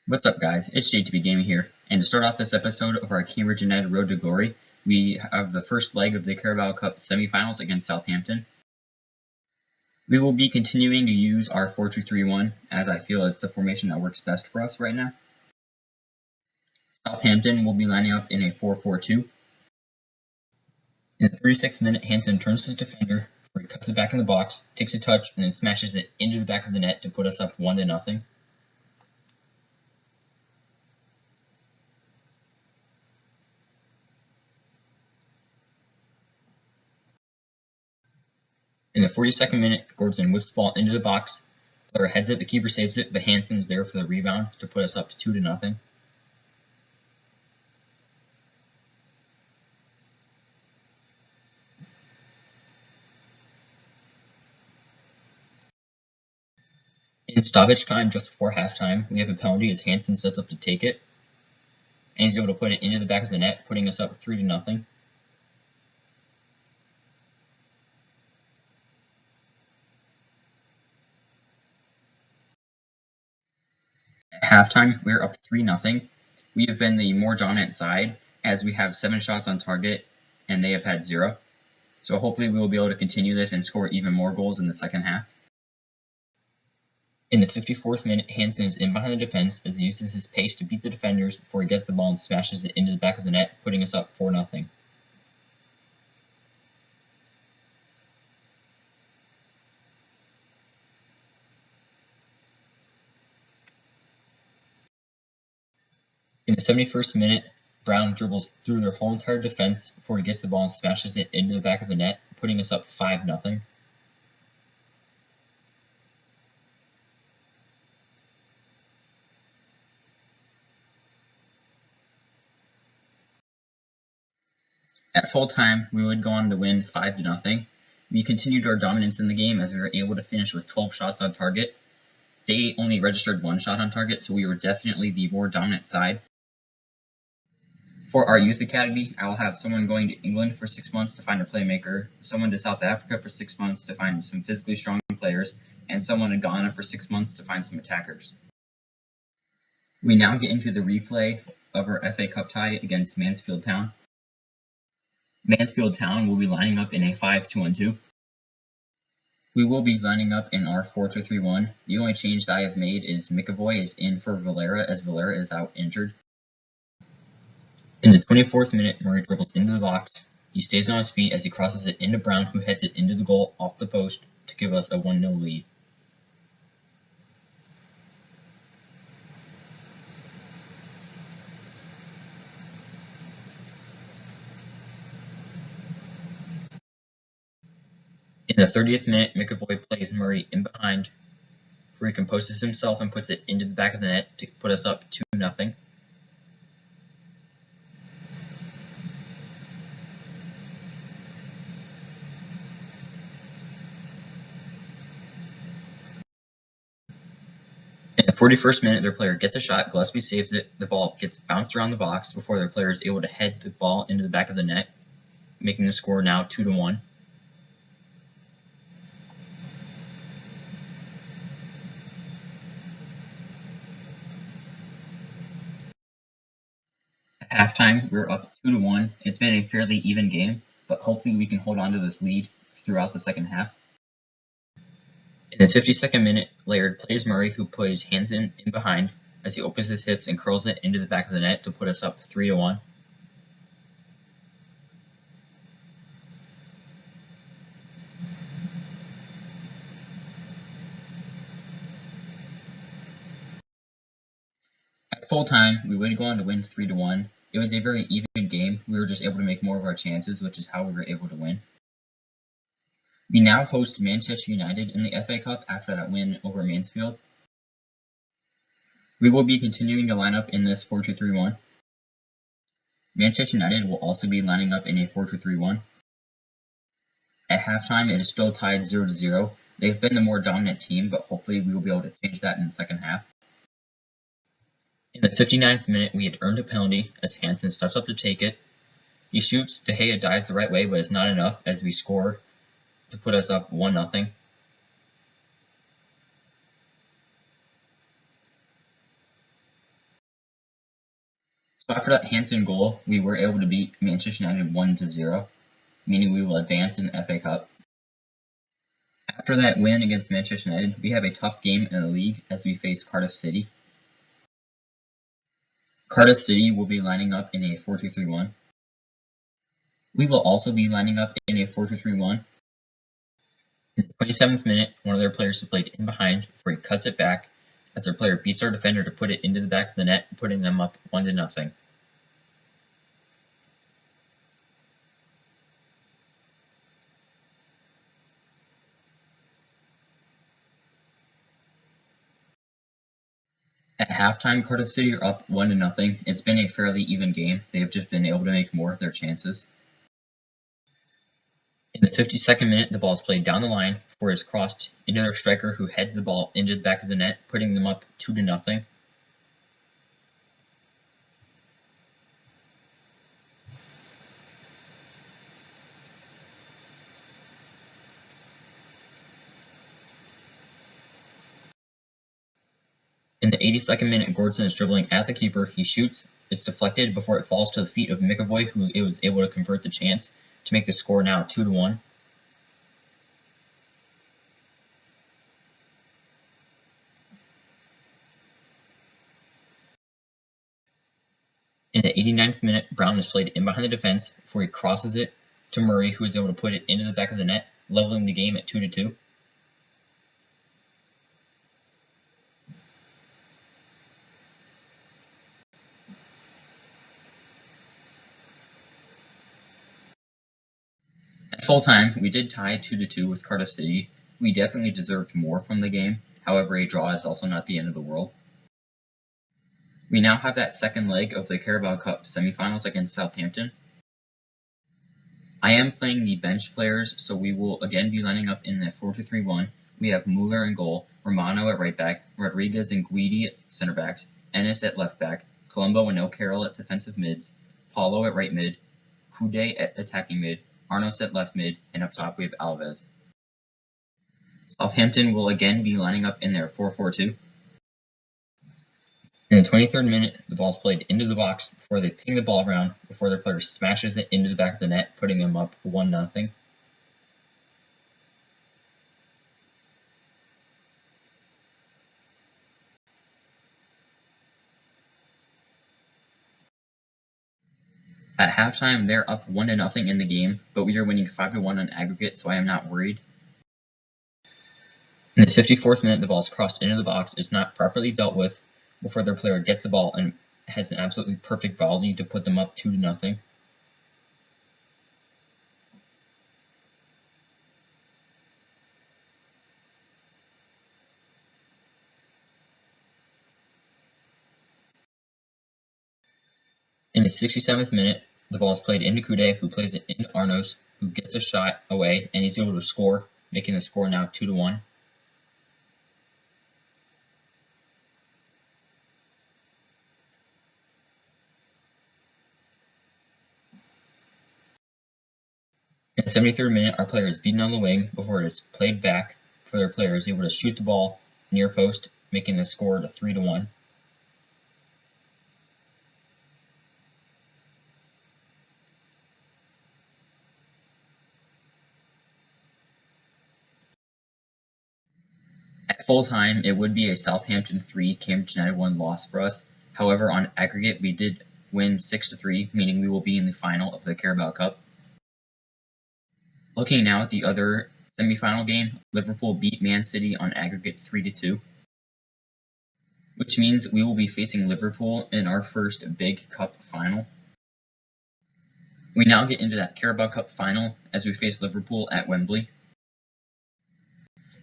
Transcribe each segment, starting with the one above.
What's up, guys? It's JTB Gaming here, and to start off this episode of our Cambridge United Road to Glory, we have the first leg of the Carabao Cup semifinals against Southampton. We will be continuing to use our 4-2-3-1, as I feel it's the formation that works best for us right now. Southampton will be lining up in a 4-4-2. In the 36th minute, Hansen turns his defender, where he cuts it back in the box, takes a touch, and then smashes it into the back of the net to put us up 1-0. In the 42nd minute, Gordon whips the ball into the box. The player heads it, the keeper saves it, but Hansen's there for the rebound to put us up 2-0. In stoppage time, just before halftime, we have a penalty as Hansen steps up to take it, and he's able to put it into the back of the net, putting us up 3-0. At halftime, we're up 3-0. We have been the more dominant side, as we have 7 shots on target, and they have had 0. So hopefully we will be able to continue this and score even more goals in the second half. In the 54th minute, Hansen is in behind the defense as he uses his pace to beat the defenders before he gets the ball and smashes it into the back of the net, putting us up 4-0. In the 71st minute, Brown dribbles through their whole entire defense before he gets the ball and smashes it into the back of the net, putting us up 5-0. At full time, we would go on to win 5-0. We continued our dominance in the game as we were able to finish with 12 shots on target. They only registered 1 shot on target, so we were definitely the more dominant side. For our youth academy, I will have someone going to England for 6 months to find a playmaker, someone to South Africa for 6 months to find some physically strong players, and someone to Ghana for 6 months to find some attackers. We now get into the replay of our FA Cup tie against Mansfield Town. Mansfield Town will be lining up in a 5-2-1-2. We will be lining up in our 4-2-3-1. The only change that I have made is McAvoy is in for Valera as Valera is out injured. In the 24th minute, Murray dribbles into the box. He stays on his feet as he crosses it into Brown, who heads it into the goal off the post to give us a 1-0 lead. In the 30th minute, McAvoy plays Murray in behind, where he composes himself and puts it into the back of the net to put us up 2-0. In the 41st minute, their player gets a shot, Gillespie saves it, the ball gets bounced around the box before their player is able to head the ball into the back of the net, making the score now 2-1. At halftime, we were up 2-1. It's been a fairly even game, but hopefully we can hold on to this lead throughout the second half. In the 52nd minute, Laird plays Murray, who plays Hansen in behind as he opens his hips and curls it into the back of the net to put us up 3-1. At full time, we would go on to win 3-1. It was a very even game. We were just able to make more of our chances, which is how we were able to win. We now host Manchester United in the FA Cup after that win over Mansfield. We will be continuing to line up in this 4-2-3-1. Manchester United will also be lining up in a 4-2-3-1. At halftime, it is still tied 0-0. They've been the more dominant team, but hopefully we will be able to change that in the second half. In the 59th minute, we had earned a penalty as Hansen steps up to take it. He shoots, De Gea dives the right way, but it's not enough as we score to put us up 1-0. So after that Hansen goal, we were able to beat Manchester United 1-0, meaning we will advance in the FA Cup. After that win against Manchester United, we have a tough game in the league as we face Cardiff City. Cardiff City will be lining up in a 4-2-3-1. We will also be lining up in a 4-2-3-1. In the 27th minute, one of their players is played in behind before he cuts it back as their player beats our defender to put it into the back of the net, putting them up 1-0. At halftime, Cardiff City are up 1-0. It's been a fairly even game. They have just been able to make more of their chances. In the 52nd minute, the ball is played down the line before it is crossed into their striker, who heads the ball into the back of the net, putting them up 2-0. In the 82nd minute, Gordson is dribbling at the keeper. He shoots. It's deflected before it falls to the feet of McAvoy, who was able to convert the chance to make the score now 2-1. In the 89th minute, Brown is played in behind the defense before he crosses it to Murray, who is able to put it into the back of the net, leveling the game at 2-2. At full time, we did tie 2-2 with Cardiff City. We definitely deserved more from the game. However, a draw is also not the end of the world. We now have that second leg of the Carabao Cup semifinals against Southampton. I am playing the bench players, so we will again be lining up in the 4-2-3-1. We have Muller in goal, Romano at right back, Rodriguez and Guidi at center backs, Ennis at left back, Colombo and O'Carroll at defensive mids, Paulo at right mid, Kude at attacking mid, Arnos at left mid, and up top we have Alves. Southampton will again be lining up in their 4-4-2. In the 23rd minute, the ball is played into the box before they ping the ball around before their player smashes it into the back of the net, putting them up 1-0. At halftime, they're up 1-0 in the game, but we are winning 5-1 on aggregate, so I am not worried. In the 54th minute, the ball is crossed into the box. It's not properly dealt with before their player gets the ball and has an absolutely perfect volley to put them up 2-0. In the 67th minute, the ball is played into Kude, who plays it into Arnos, who gets a shot away, and he's able to score, making the score now 2-1. In the 73rd minute, our player is beaten on the wing before it is played back for their player is able to shoot the ball near post, making the score to 3-1. At full time, it would be a Southampton 3, Cambridge United 1 loss for us. However, on aggregate, we did win 6-3, meaning we will be in the final of the Carabao Cup. Looking now at the other semi-final game, Liverpool beat Man City on aggregate 3-2, which means we will be facing Liverpool in our first big cup final. We now get into that Carabao Cup final as we face Liverpool at Wembley.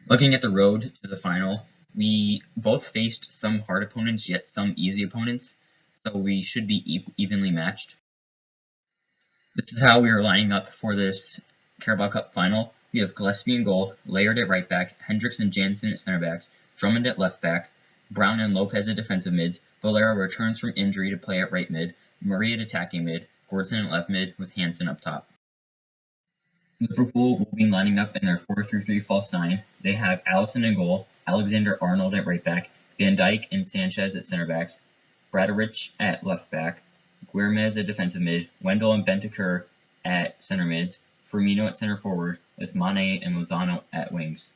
Looking at the road to the final, we both faced some hard opponents, yet some easy opponents, so we should be evenly matched. This is how we are lining up for this Carabao Cup final. We have Gillespie in goal, Laird at right back, Hendricks and Jansen at center backs, Drummond at left back, Brown and Lopez at defensive mids, Valera returns from injury to play at right mid, Murray at attacking mid, Gordson at left mid with Hansen up top. Liverpool will be lining up in their 4-3-3 false 9. They have Alisson in goal, Alexander-Arnold at right back, Van Dijk and Sanchez at center backs, Bradderich at left back, Guilherme at defensive mid, Wendell and Bentancur at center mids, Firmino at center forward, with Mane and Lozano at wings.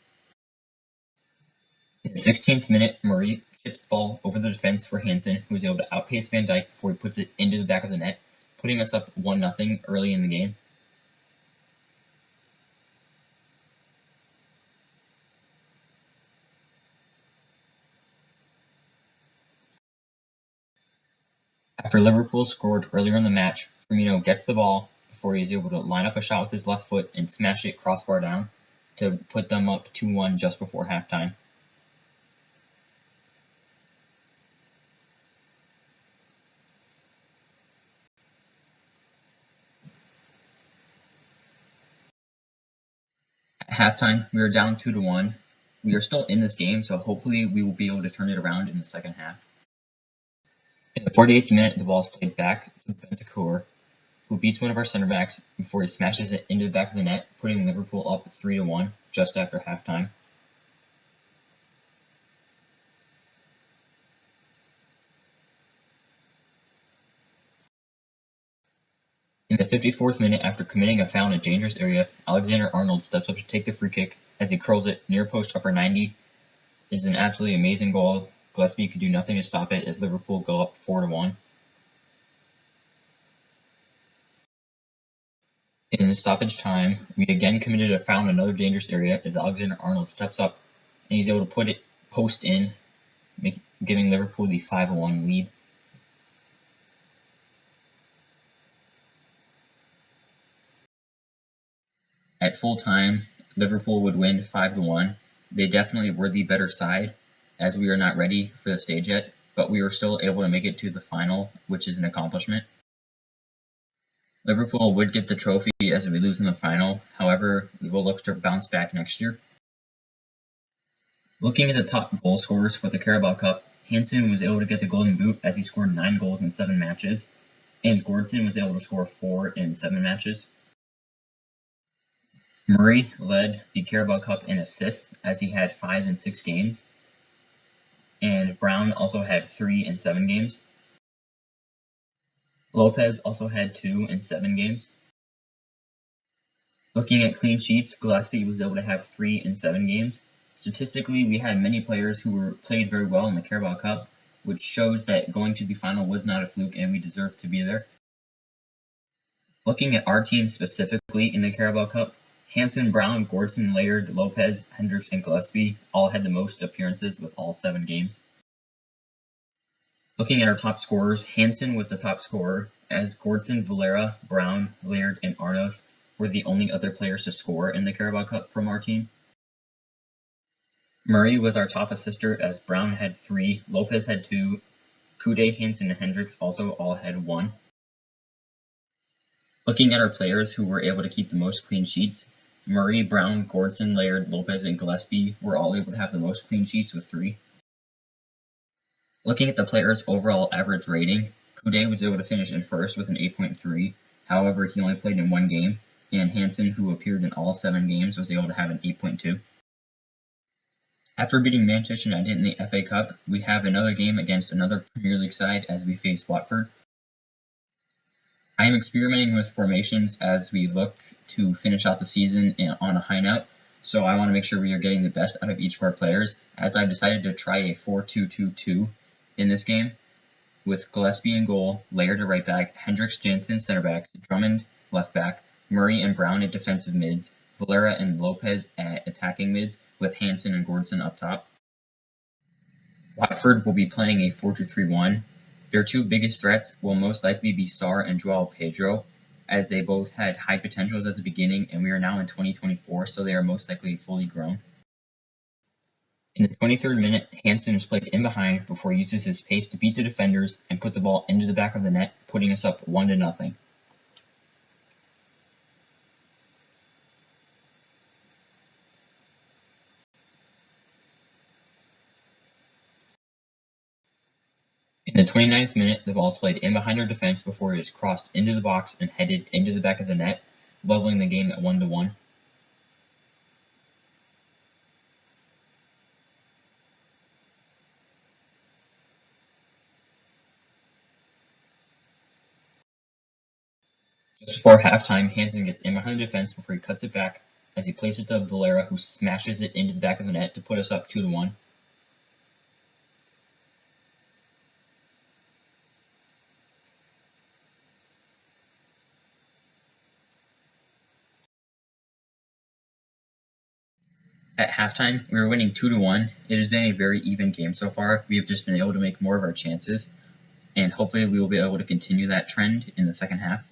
In the 16th minute, Murray chips the ball over the defense for Hansen, who was able to outpace Van Dijk before he puts it into the back of the net, putting us up 1-0 early in the game. After Liverpool scored earlier in the match, Firmino gets the ball before he is able to line up a shot with his left foot and smash it crossbar down to put them up 2-1 just before halftime. At halftime, we are down 2-1. We are still in this game, so hopefully we will be able to turn it around in the second half. In the 48th minute, the ball is played back to Bentancur, who beats one of our center backs before he smashes it into the back of the net, putting Liverpool up 3-1 just after halftime. In the 54th minute, after committing a foul in a dangerous area, Alexander-Arnold steps up to take the free kick as he curls it near post upper 90. It is an absolutely amazing goal. Gillespie could do nothing to stop it as Liverpool go up 4-1. In the stoppage time, we again committed a foul in another dangerous area as Alexander-Arnold steps up and he's able to put it post in, giving Liverpool the 5-1 lead. At full time, Liverpool would win 5-1. They definitely were the better side, as we are not ready for the stage yet, but we were still able to make it to the final, which is an accomplishment. Liverpool would get the trophy as we lose in the final, however, we will look to bounce back next year. Looking at the top goal scorers for the Carabao Cup, Hansen was able to get the Golden Boot as he scored 9 goals in 7 matches, and Gordson was able to score 4 in 7 matches. Murray led the Carabao Cup in assists as he had 5 in 6 games, and Brown also had 3 in 7 games. Lopez also had 2 in 7 games. Looking at clean sheets, Gillespie was able to have 3 in 7 games. Statistically, we had many players who played very well in the Carabao Cup, which shows that going to the final was not a fluke and we deserved to be there. Looking at our team specifically in the Carabao Cup, Hansen, Brown, Gordson, Laird, Lopez, Hendricks, and Gillespie all had the most appearances with all 7 games. Looking at our top scorers, Hansen was the top scorer, as Gordson, Valera, Brown, Laird, and Arnos were the only other players to score in the Carabao Cup from our team. Murray was our top assister, as Brown had 3, Lopez had 2, Kude, Hansen, and Hendricks also all had 1. Looking at our players who were able to keep the most clean sheets, Murray, Brown, Gordson, Laird, Lopez, and Gillespie were all able to have the most clean sheets with 3. Looking at the players' overall average rating, Kude was able to finish in first with an 8.3, however he only played in 1 game, and Hansen, who appeared in all 7 games, was able to have an 8.2. After beating Manchester United in the FA Cup, we have another game against another Premier League side as we face Watford. I am experimenting with formations as we look to finish out the season on a high note, so I want to make sure we are getting the best out of each of our players, as I've decided to try a 4-2-2-2 in this game, with Gillespie in goal, Laird at right back, Hendricks, Jansen center back, Drummond left back, Murray and Brown at defensive mids, Valera and Lopez at attacking mids, with Hansen and Gordson up top. Watford will be playing a 4-2-3-1. Their 2 biggest threats will most likely be Sarr and Joao Pedro, as they both had high potentials at the beginning, and we are now in 2024, so they are most likely fully grown. In the 23rd minute, Hansen is played in behind before he uses his pace to beat the defenders and put the ball into the back of the net, putting us up 1-0. In the 29th minute, the ball is played in behind our defense before it is crossed into the box and headed into the back of the net, leveling the game at 1-1. Just before halftime, Hansen gets in behind the defense before he cuts it back as he plays it to Valera, who smashes it into the back of the net to put us up 2-1. At halftime, we were winning 2-1. It has been a very even game so far. We have just been able to make more of our chances, and hopefully we will be able to continue that trend in the second half.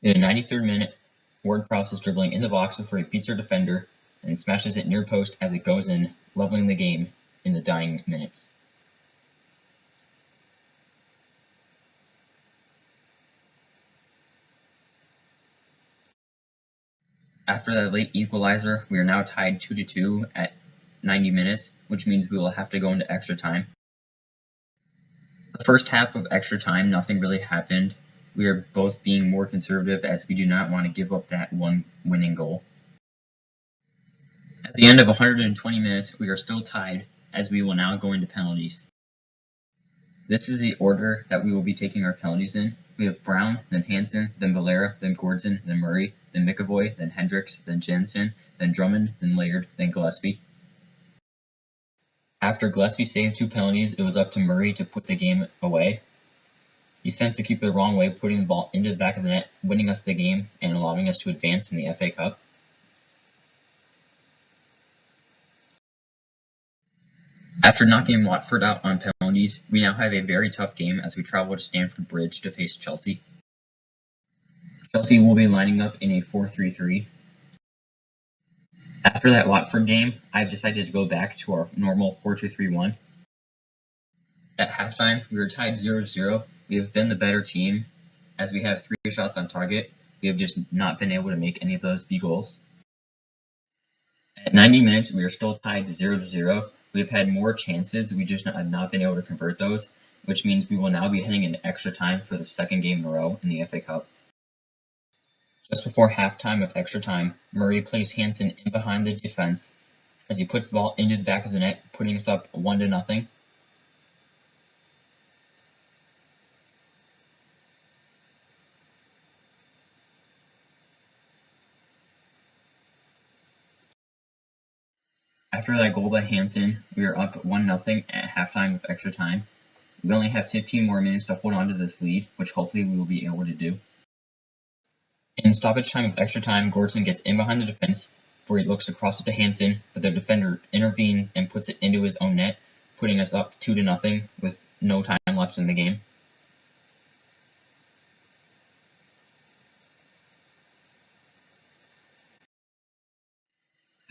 In the 93rd minute, Ward-Prowse is dribbling in the box before he beats our defender and smashes it near post as it goes in, leveling the game in the dying minutes. After that late equalizer, we are now tied 2-2 at 90 minutes, which means we will have to go into extra time. The first half of extra time, nothing really happened. We are both being more conservative as we do not want to give up that one winning goal. At the end of 120 minutes, we are still tied as we will now go into penalties. This is the order that we will be taking our penalties in. We have Brown, then Hansen, then Valera, then Gordson, then Murray, then McAvoy, then Hendricks, then Jensen, then Drummond, then Laird, then Gillespie. After Gillespie saved 2 penalties, it was up to Murray to put the game away. He sends the keeper the wrong way, putting the ball into the back of the net, winning us the game and allowing us to advance in the FA Cup. After knocking Watford out on penalties, we now have a very tough game as we travel to Stamford Bridge to face Chelsea. Chelsea will be lining up in a 4-3-3. After that Watford game, I've decided to go back to our normal 4-2-3-1. At halftime, we were tied 0-0. We have been the better team as we have 3 shots on target. We have just not been able to make any of those be goals. At 90 minutes, we are still tied 0-0. We have had more chances. We just have not been able to convert those, which means we will now be heading into extra time for the second game in a row in the FA Cup. Just before halftime of extra time, Murray plays Hansen in behind the defense as he puts the ball into the back of the net, putting us up 1-0. After that goal by Hansen, we are up 1-0 at halftime of extra time. We only have 15 more minutes to hold on to this lead, which hopefully we will be able to do. In stoppage time of extra time, Gordson gets in behind the defense before he looks across it to Hansen, but the defender intervenes and puts it into his own net, putting us up 2-0 with no time left in the game.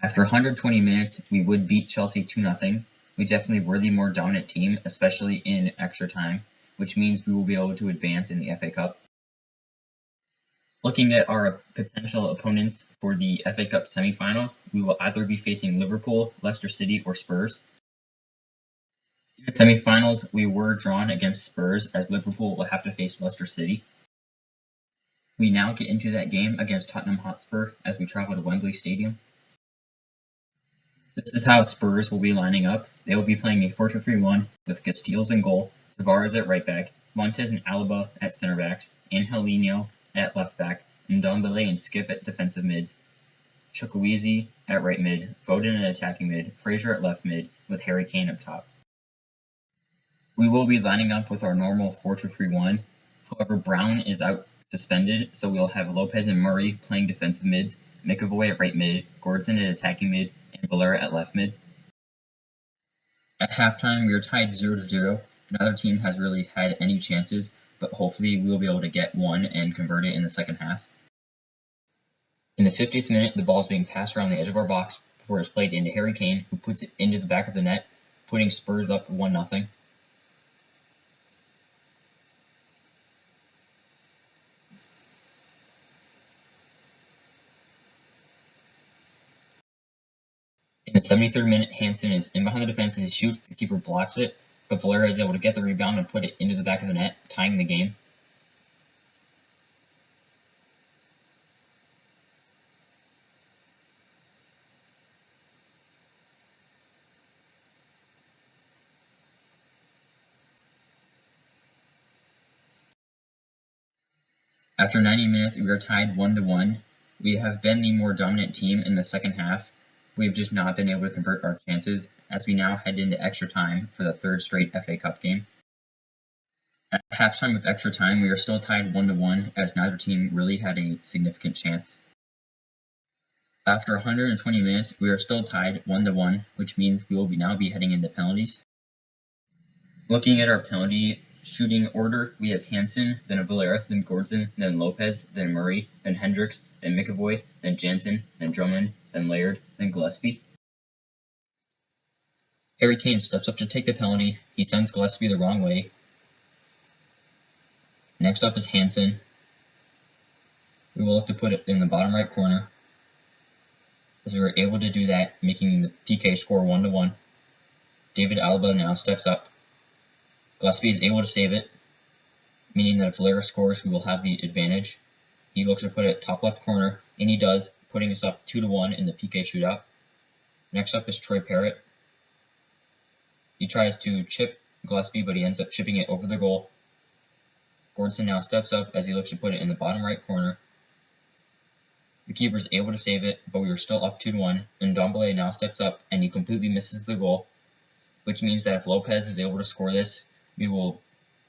After 120 minutes, we would beat Chelsea 2-0. We definitely were the more dominant team, especially in extra time, which means we will be able to advance in the FA Cup. Looking at our potential opponents for the FA Cup semi-final, we will either be facing Liverpool, Leicester City, or Spurs. In the semi-finals, we were drawn against Spurs as Liverpool will have to face Leicester City. We now get into that game against Tottenham Hotspur as we travel to Wembley Stadium. This is how Spurs will be lining up. They will be playing a 4-2-3-1 with Casteels in goal, Tavares at right back, Montes and Alaba at center backs, Angelino at left back, and Ndombele and Skip at defensive mids, Chukwueze at right mid, Foden at attacking mid, Fraser at left mid, with Harry Kane up top. We will be lining up with our normal 4-2-3-1. However, Brown is out suspended, so we'll have Lopez and Murray playing defensive mids, McAvoy at right mid, Gordson at attacking mid, and Valera at left mid. At halftime, we are tied 0-0. Neither team has really had any chances, but hopefully we will be able to get one and convert it in the second half. In the 50th minute, the ball is being passed around the edge of our box before it's played into Harry Kane, who puts it into the back of the net, putting Spurs up 1-0. In the 73rd minute, Hansen is in behind the defense as he shoots, the keeper blocks it, but Valera is able to get the rebound and put it into the back of the net, tying the game. After 90 minutes, we are tied 1-1. We have been the more dominant team in the second half. We have just not been able to convert our chances as we now head into extra time for the third straight FA Cup game. At halftime of extra time, we are still tied 1-1 as neither team really had a significant chance. After 120 minutes, we are still tied 1-1, which means we will now be heading into penalties. Looking at our penalty shooting order, we have Hansen, then Valera, then Gordson, then Lopez, then Murray, then Hendricks, then McAvoy, then Jansen, then Drummond, then Laird, then Gillespie. Harry Kane steps up to take the penalty. He sends Gillespie the wrong way. Next up is Hansen. We will look to put it in the bottom right corner, as we were able to do that, making the PK score 1-1. David Alaba now steps up. Gillespie is able to save it, meaning that if Valera scores, we will have the advantage. He looks to put it top left corner, and he does, putting us up 2-1 in the PK shootout. Next up is Troy Parrott. He tries to chip Gillespie, but he ends up chipping it over the goal. Gordson now steps up as he looks to put it in the bottom right corner. The keeper is able to save it, but we are still up 2-1, and Ndombele now steps up, and he completely misses the goal, which means that if Lopez is able to score this, we will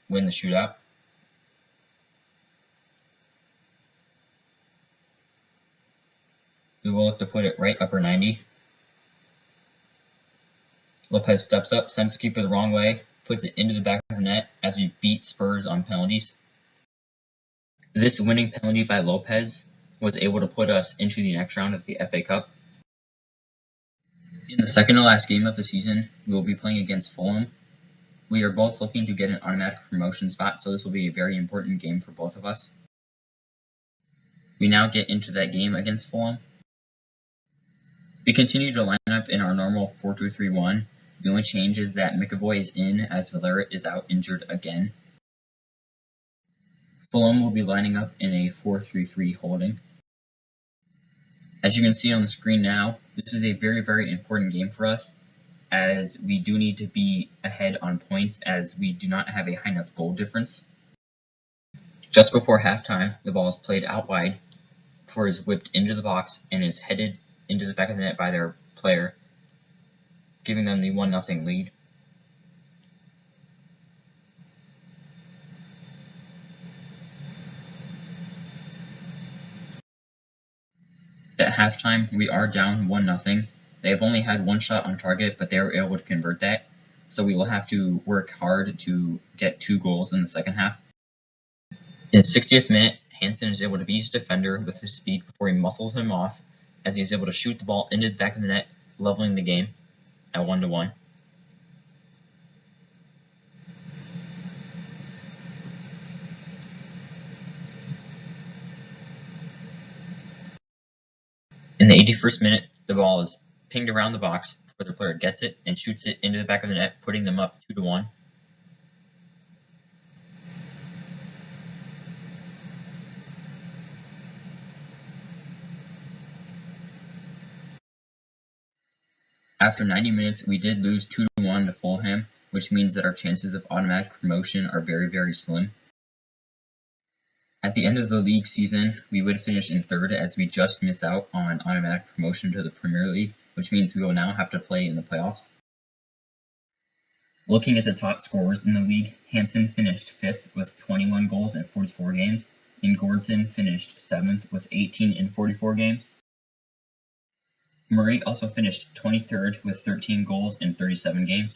win the shootout. We will look to put it right upper 90. Lopez steps up, sends the keeper the wrong way, puts it into the back of the net as we beat Spurs on penalties. This winning penalty by Lopez was able to put us into the next round of the FA Cup. In the second to last game of the season, we will be playing against Fulham. We are both looking to get an automatic promotion spot, so this will be a very important game for both of us. We now get into that game against Fulham. We continue to line up in our normal 4-2-3-1. The only change is that McAvoy is in as Valera is out injured again. Fulham will be lining up in a 4-3-3 holding. As you can see on the screen now, this is a very, very important game for us, as we do need to be ahead on points as we do not have a high enough goal difference. Just before halftime, the ball is played out wide before it is whipped into the box and is headed into the back of the net by their player, giving them the 1-0 lead. At halftime, we are down 1-0. They have only had one shot on target, but they were able to convert that, so we will have to work hard to get 2 goals in the second half. In the 60th minute, Hansen is able to beat his defender with his speed before he muscles him off, as he is able to shoot the ball into the back of the net, leveling the game at 1-1. In the 81st minute, the ball is pinged around the box before the player gets it and shoots it into the back of the net, putting them up 2-1. After 90 minutes, we did lose 2-1 to Fulham, which means that our chances of automatic promotion are very, very slim. At the end of the league season, we would finish in third as we just miss out on automatic promotion to the Premier League, which means we will now have to play in the playoffs. Looking at the top scorers in the league, Hansen finished 5th with 21 goals in 44 games, and Gordson finished 7th with 18 in 44 games. Murray also finished 23rd with 13 goals in 37 games.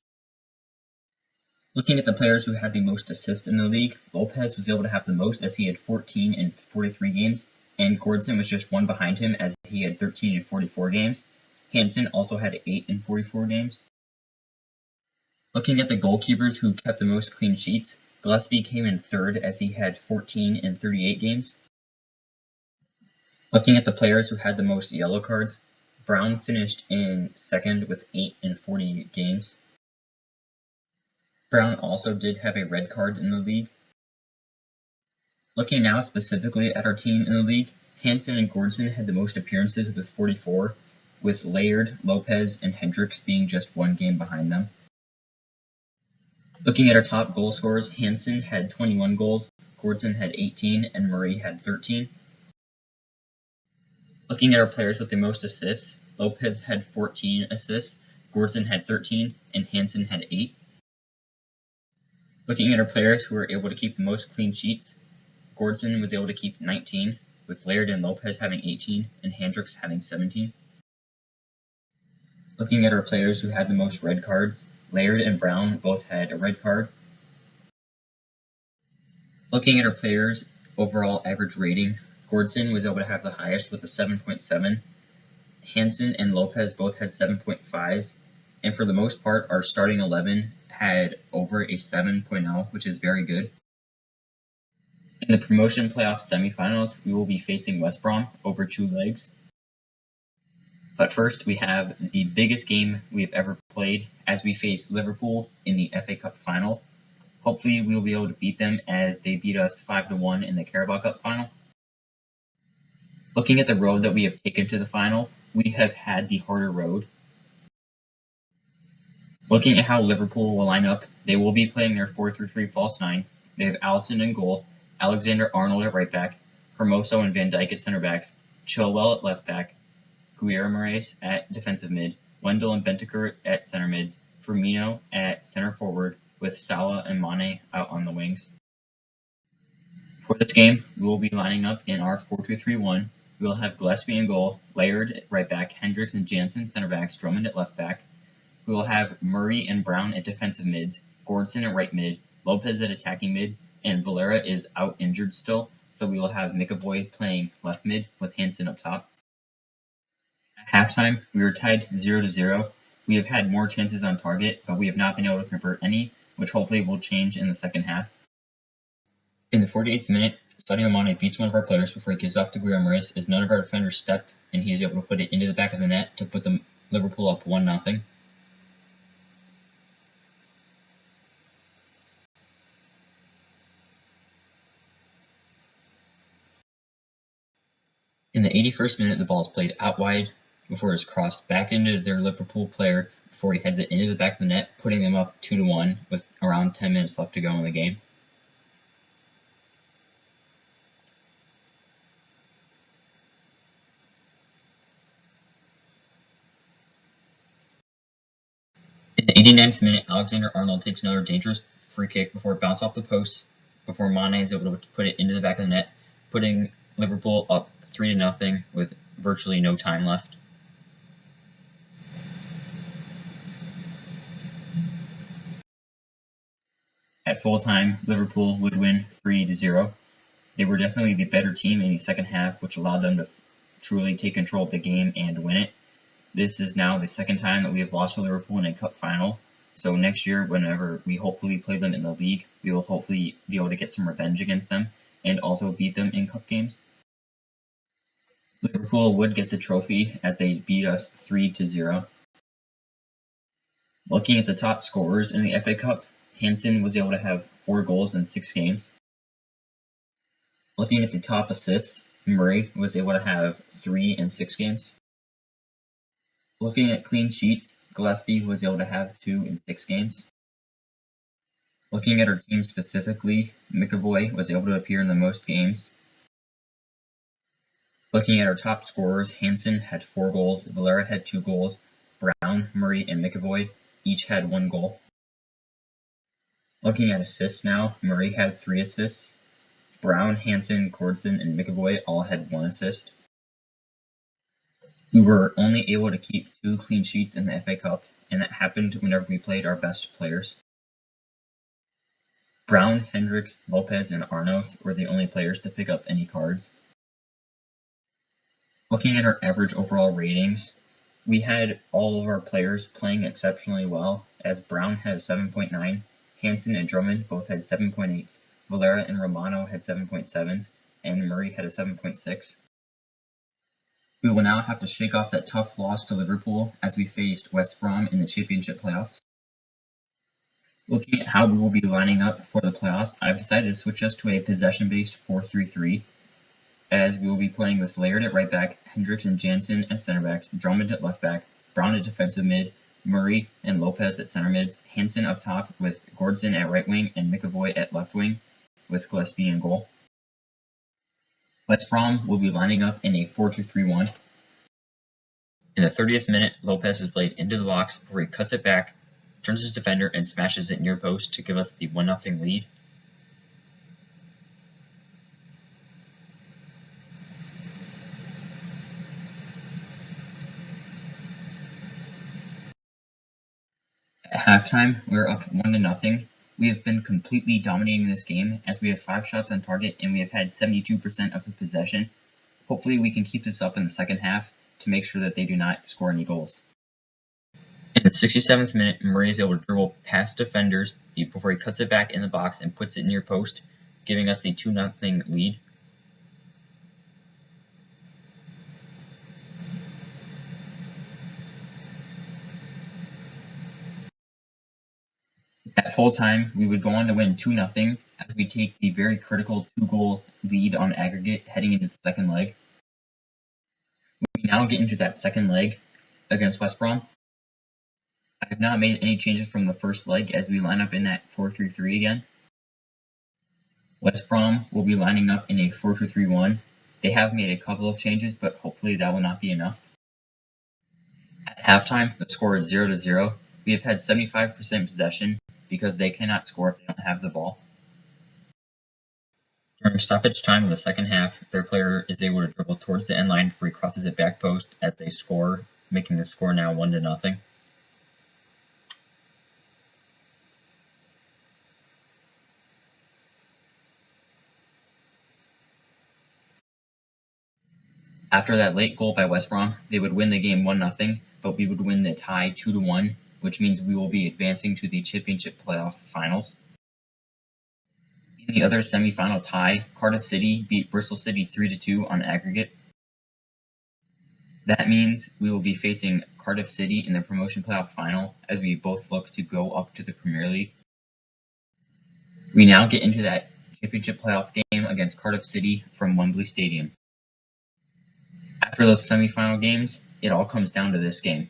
Looking at the players who had the most assists in the league, Lopez was able to have the most as he had 14 in 43 games, and Gordson was just one behind him as he had 13 in 44 games. Hansen also had 8 in 44 games. Looking at the goalkeepers who kept the most clean sheets, Gillespie came in 3rd as he had 14 in 38 games. Looking at the players who had the most yellow cards, Brown finished in 2nd with 8 in 40 games. Brown also did have a red card in the league. Looking now specifically at our team in the league, Hansen and Gordson had the most appearances with 44, with Laird, Lopez, and Hendricks being just 1 game behind them. Looking at our top goal scorers, Hansen had 21 goals, Gordson had 18 and Murray had 13. Looking at our players with the most assists, Lopez had 14 assists, Gordson had 13, and Hansen had 8. Looking at our players who were able to keep the most clean sheets, Gordson was able to keep 19, with Laird and Lopez having 18, and Hendricks having 17. Looking at our players who had the most red cards, Laird and Brown both had a red card. Looking at our players' overall average rating, Gordson was able to have the highest with a 7.7. Hansen and Lopez both had 7.5s, and for the most part, our starting 11 had over a 7.0, which is very good. In the promotion playoff semifinals, we will be facing West Brom over 2 legs. But first, we have the biggest game we have ever played as we face Liverpool in the FA Cup final. Hopefully, we will be able to beat them as they beat us 5-1 in the Carabao Cup final. Looking at the road that we have taken to the final, we have had the harder road. Looking at how Liverpool will line up, they will be playing their 4-3-3 false 9. They have Alisson in goal, Alexander-Arnold at right back, Hermoso and Van Dijk at center backs, Chilwell at left back, Guillermo's at defensive mid, Wendell and Bentancur at center mids, Firmino at center forward, with Salah and Mane out on the wings. For this game, we will be lining up in our 4-2-3-1. We will have Gillespie in goal, Laird at right back, Hendricks and Jansen center backs, Drummond at left back. We will have Murray and Brown at defensive mids, Gordson at right mid, Lopez at attacking mid, and Valera is out injured still, so we will have McAvoy playing left mid with Hansen up top. At halftime, we were tied 0-0. We have had more chances on target, but we have not been able to convert any, which hopefully will change in the second half. In the 48th minute, Sadio Mane beats one of our players before he gives off to Guillermo's as none of our defenders stepped, and he is able to put it into the back of the net to put the Liverpool up 1-0. In the 81st minute, the ball is played out wide before it is crossed back into their Liverpool player before he heads it into the back of the net, putting them up 2-1 with around 10 minutes left to go in the game. In the 89th minute, Alexander-Arnold takes another dangerous free kick before it bounces off the post, before Mane is able to put it into the back of the net, putting Liverpool up 3-0 with virtually no time left. At full time, Liverpool would win 3-0. They were definitely the better team in the second half, which allowed them to truly take control of the game and win it. This is now the second time that we have lost to Liverpool in a cup final. So next year, whenever we hopefully play them in the league, we will hopefully be able to get some revenge against them and also beat them in cup games. Liverpool would get the trophy as they beat us 3-0. Looking at the top scorers in the FA Cup, Hansen was able to have 4 goals in 6 games. Looking at the top assists, Murray was able to have 3 in 6 games. Looking at clean sheets, Gillespie was able to have 2 in 6 games. Looking at our team specifically, McAvoy was able to appear in the most games. Looking at our top scorers, Hansen had 4 goals, Valera had 2 goals, Brown, Murray, and McAvoy each had 1 goal. Looking at assists now, Murray had 3 assists. Brown, Hansen, Gordson, and McAvoy all had 1 assist. We were only able to keep 2 clean sheets in the FA Cup, and that happened whenever we played our best players. Brown, Hendricks, Lopez, and Arnos were the only players to pick up any cards. Looking at our average overall ratings, we had all of our players playing exceptionally well, as Brown had 7.9, Hansen and Drummond both had 7.8s, Valera and Romano had 7.7s, and Murray had a 7.6. We will now have to shake off that tough loss to Liverpool as we faced West Brom in the Championship playoffs. Looking at how we will be lining up for the playoffs, I've decided to switch us to a possession-based 4-3-3, as we will be playing with Laird at right back, Hendricks and Jansen as center backs, Drummond at left back, Brown at defensive mid, Murray and Lopez at center mids, Hansen up top with Gordson at right wing and McAvoy at left wing, with Gillespie in goal. West Brom will be lining up in a 4-2-3-1. In the 30th minute, Lopez is played into the box before he cuts it back, turns his defender, and smashes it near post to give us the 1-0 lead. At halftime, we are up 1-0. We have been completely dominating this game as we have 5 shots on target and we have had 72% of the possession. Hopefully we can keep this up in the second half to make sure that they do not score any goals. In the 67th minute, Murray is able to dribble past defenders before he cuts it back in the box and puts it near post, giving us the 2-0 lead. At full time, we would go on to win 2-0 as we take the very critical 2-goal lead on aggregate heading into the second leg. We now get into that second leg against West Brom. I have not made any changes from the first leg as we line up in that 4-3-3 again. West Brom will be lining up in a 4-2-3-1. They have made a couple of changes, but hopefully that will not be enough. At halftime, the score is 0-0. We have had 75% possession because they cannot score if they don't have the ball. During stoppage time of the second half, their player is able to dribble towards the end line before he crosses it back post as they score, making the score now 1-0. After that late goal by West Brom, they would win the game 1-0, but we would win the tie 2-1, which means we will be advancing to the championship playoff finals. In the other semi-final tie, Cardiff City beat Bristol City 3-2 on aggregate. That means we will be facing Cardiff City in the promotion playoff final as we both look to go up to the Premier League. We now get into that championship playoff game against Cardiff City from Wembley Stadium. After those semi-final games, it all comes down to this game.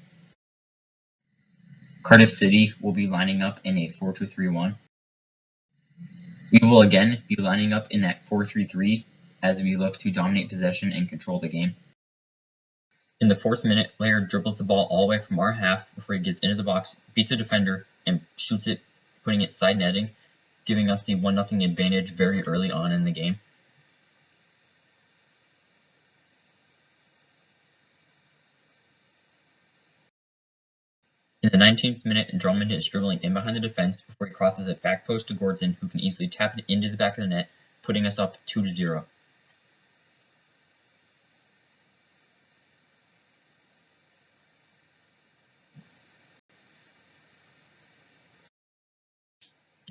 Cardiff City will be lining up in a 4-2-3-1. We will again be lining up in that 4-3-3 as we look to dominate possession and control the game. In the 4th minute, Laird dribbles the ball all the way from our half before he gets into the box, beats a defender, and shoots it, putting it side netting, giving us the 1-0 advantage very early on in the game. In the 19th minute, Drummond is dribbling in behind the defense before he crosses it back post to Gordson, who can easily tap it into the back of the net, putting us up 2-0.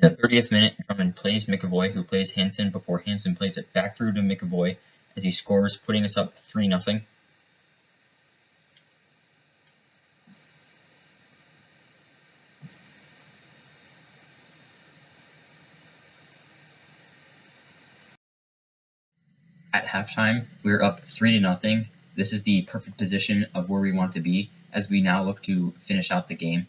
In the 30th minute, Drummond plays McAvoy, who plays Hansen before Hansen plays it back through to McAvoy as he scores, putting us up 3-0. At halftime, we are up 3-0. This is the perfect position of where we want to be as we now look to finish out the game.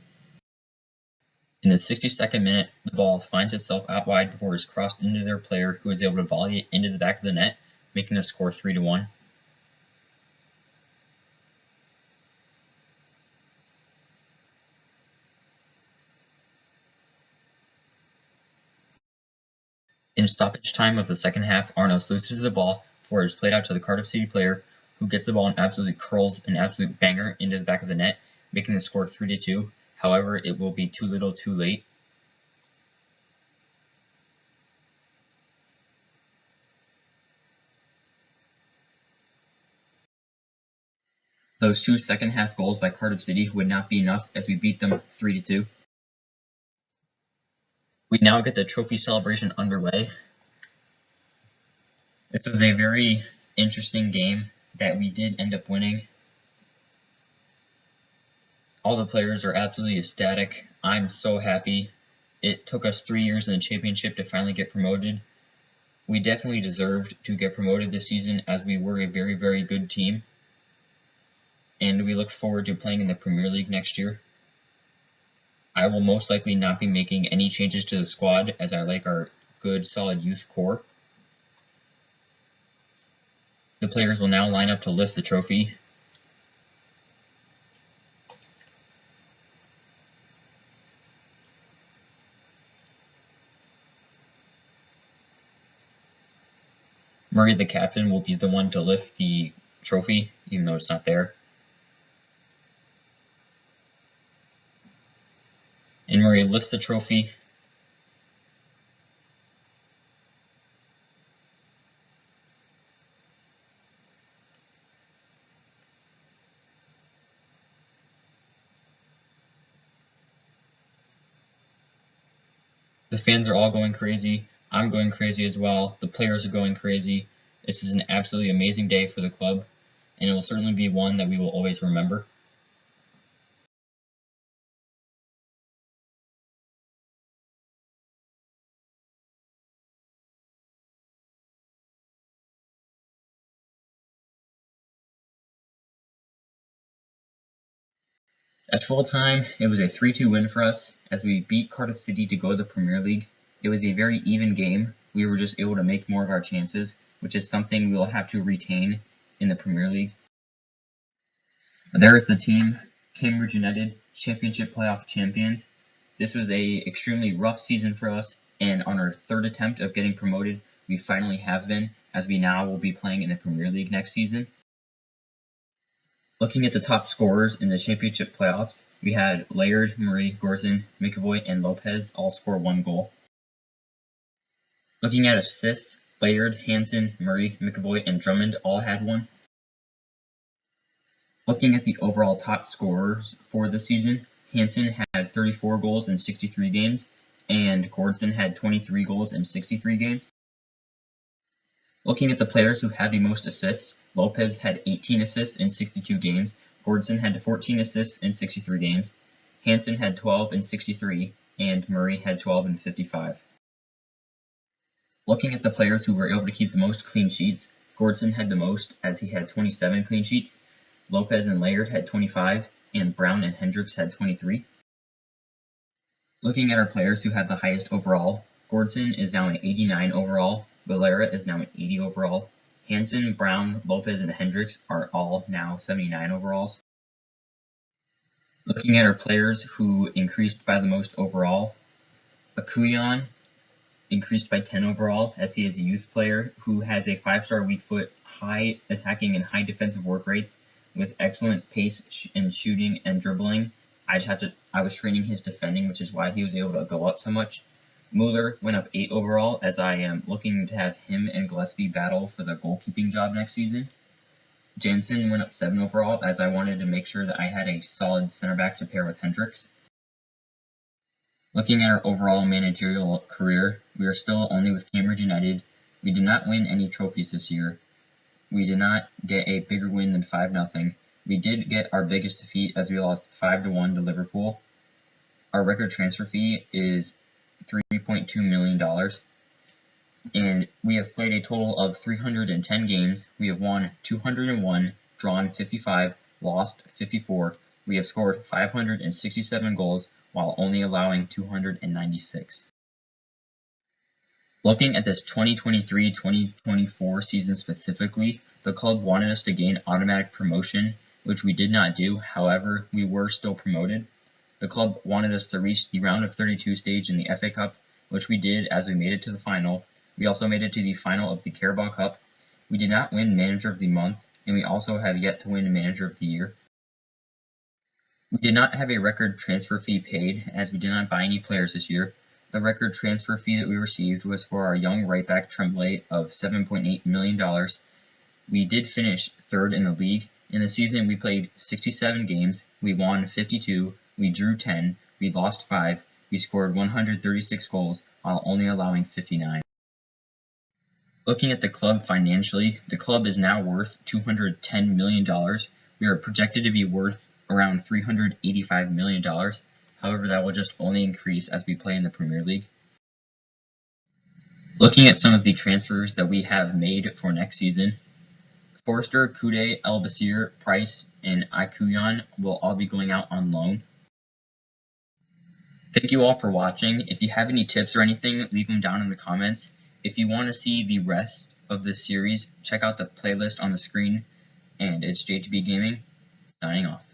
In the 62nd minute, the ball finds itself out wide before it's crossed into their player, who is able to volley it into the back of the net, making the score 3-1. In stoppage time of the second half, Arnos loses the ball before it is played out to the Cardiff City player, who gets the ball and absolutely curls an absolute banger into the back of the net, making the score 3-2. However, it will be too little too late. Those 2 second half goals by Cardiff City would not be enough as we beat them 3-2. We now get the trophy celebration underway. This was a very interesting game that we did end up winning. All the players are absolutely ecstatic. I'm so happy. It took us 3 years in the championship to finally get promoted. We definitely deserved to get promoted this season as we were a very, very good team. And we look forward to playing in the Premier League next year. I will most likely not be making any changes to the squad as I like our good, solid youth core. The players will now line up to lift the trophy. Murray, the captain, will be the one to lift the trophy, even though it's not there. And Murray lifts the trophy. The fans are all going crazy. I'm going crazy as well. The players are going crazy. This is an absolutely amazing day for the club, and it will certainly be one that we will always remember. At full time, it was a 3-2 win for us as we beat Cardiff City to go to the Premier League. It was a very even game. We were just able to make more of our chances, which is something we will have to retain in the Premier League. There is the team, Cambridge United, Championship playoff champions. This was a extremely rough season for us, and on our third attempt of getting promoted, we finally have been, as we now will be playing in the Premier League next season. Looking at the top scorers in the Championship playoffs, we had Laird, Murray, Gordon, McAvoy, and Lopez all score 1 goal. Looking at assists, Laird, Hansen, Murray, McAvoy, and Drummond all had 1. Looking at the overall top scorers for the season, Hansen had 34 goals in 63 games, and Gordon had 23 goals in 63 games. Looking at the players who had the most assists, Lopez had 18 assists in 62 games, Gordon had 14 assists in 63 games, Hansen had 12 in 63, and Murray had 12 in 55. Looking at the players who were able to keep the most clean sheets, Gordon had the most as he had 27 clean sheets, Lopez and Laird had 25, and Brown and Hendricks had 23. Looking at our players who have the highest overall, Gordon is now an 89 overall, Valera is now an 80 overall, Hansen, Brown, Lopez, and Hendricks are all now 79 overalls. Looking at our players who increased by the most overall, Akuyan increased by 10 overall as he is a youth player who has a 5-star weak foot, high attacking and high defensive work rates with excellent pace and shooting and dribbling. I was training his defending, which is why he was able to go up so much. Mueller went up 8 overall as I am looking to have him and Gillespie battle for the goalkeeping job next season. Jansen went up 7 overall as I wanted to make sure that I had a solid center back to pair with Hendricks. Looking at our overall managerial career, we are still only with Cambridge United. We did not win any trophies this year. We did not get a bigger win than 5-0. We did get our biggest defeat as we lost 5-1 to Liverpool. Our record transfer fee is $3.2 million. And we have played a total of 310 games. We have won 201, drawn 55, lost 54. We have scored 567 goals while only allowing 296. Looking at this 2023-2024 season specifically, the club wanted us to gain automatic promotion, which we did not do. However, we were still promoted. The club wanted us to reach the round of 32 stage in the FA Cup, which we did as we made it to the final. We also made it to the final of the Carabao Cup. We did not win Manager of the Month, and we also have yet to win Manager of the Year. We did not have a record transfer fee paid, as we did not buy any players this year. The record transfer fee that we received was for our young right back Tremblay of $7.8 million. We did finish 3rd in the league. In the season, we played 67 games. We won 52. We drew 10. We lost 5. We scored 136 goals while only allowing 59. Looking at the club financially, the club is now worth $210 million. We are projected to be worth around $385 million. However, that will just only increase as we play in the Premier League. Looking at some of the transfers that we have made for next season, Forster, Kude, El Basir, Price, and Akuyan will all be going out on loan. Thank you all for watching. If you have any tips or anything, leave them down in the comments. If you want to see the rest of this series, check out the playlist on the screen. And it's JTB Gaming, signing off.